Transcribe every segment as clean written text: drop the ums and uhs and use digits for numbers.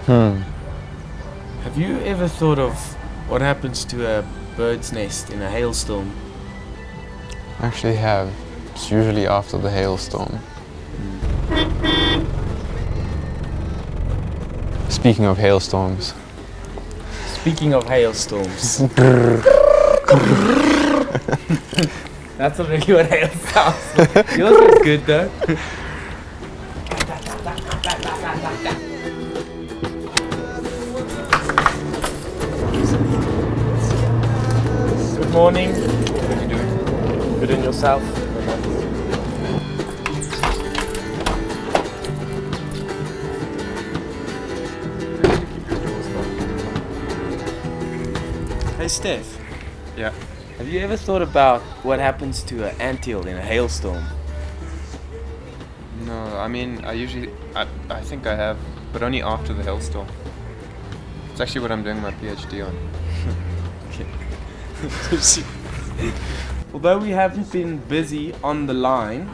Have you ever thought of what happens to a bird's nest in a hailstorm? I actually have. It's usually after the hailstorm. Speaking of hailstorms. Speaking of hailstorms. That's not really what hail sounds like. Yours is good though. Good morning. What are you doing? Good in yourself. Hey Steph. Yeah. Have you ever thought about what happens to an anthill in a hailstorm? No, I mean, I think I have, but only after the hailstorm. It's actually what I'm doing my PhD on. Although we haven't been busy on the line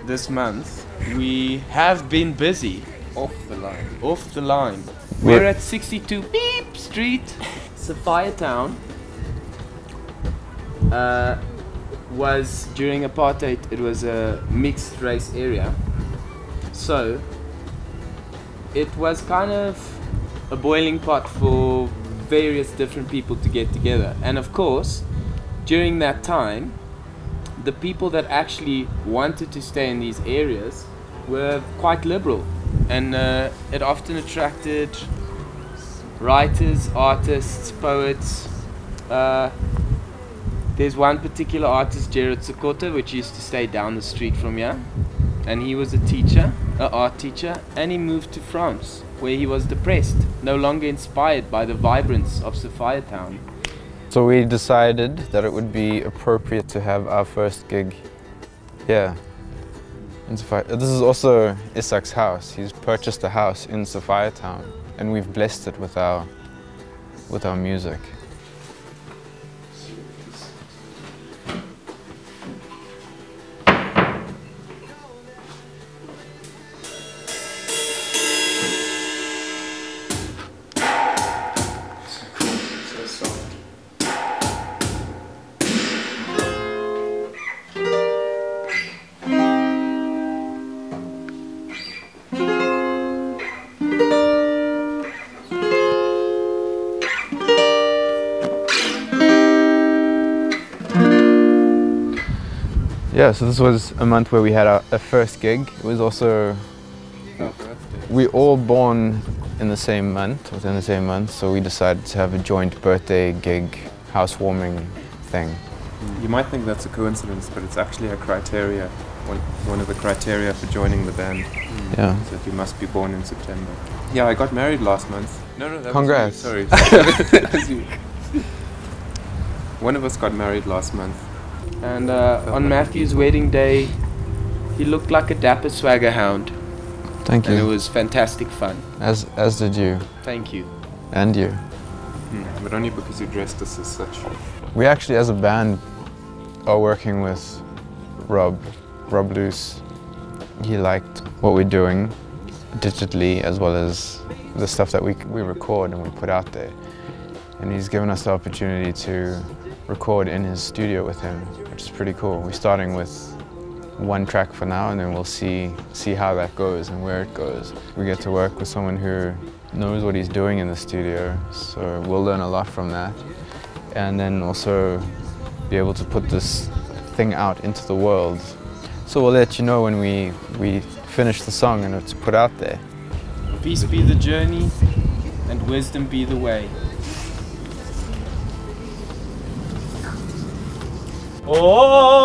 this month, we have been busy Off the line. off the line. We're at 62 Beep Street. Sophia Town was, during apartheid, it was a mixed race area. So it was kind of a boiling pot for various different people to get together. And of course, during that time, the people that actually wanted to stay in these areas were quite liberal, and it often attracted writers, artists, poets. There's one particular artist, Gerard Sekota, which used to stay down the street from here, and he was a teacher, an art teacher, and he moved to France, where he was depressed, no longer inspired by the vibrance of Sophia Town. So we decided that it would be appropriate to have our first gig, in Sophia. This is also Isak's house. He's purchased a house in Sophia Town, and we've blessed it with our music. Yeah, so this was a month where we had our first gig. It was also, we all born in the same month, within the same month, so we decided to have a joint birthday gig, housewarming thing. You might think that's a coincidence, but it's actually a criteria, one of the criteria for joining the band. Yeah. So that you must be born in September. Yeah, I got married last month. No, that Congrats. was you, sorry. That was you. One of us got married last month. And on Matthew's wedding day, he looked like a dapper swagger hound. Thank you. And it was fantastic fun. As did you. Thank you. And you. But only because you dressed us as such. We actually, as a band, are working with Rob Luce. He liked what we're doing digitally, as well as the stuff that we record and we put out there. And he's given us the opportunity to record in his studio with him, which is pretty cool. We're starting with one track for now, and then we'll see how that goes and where it goes. We get to work with someone who knows what he's doing in the studio, so we'll learn a lot from that. And then also be able to put this thing out into the world. So we'll let you know when we finish the song and it's put out there. Peace be the journey, and wisdom be the way. Oh!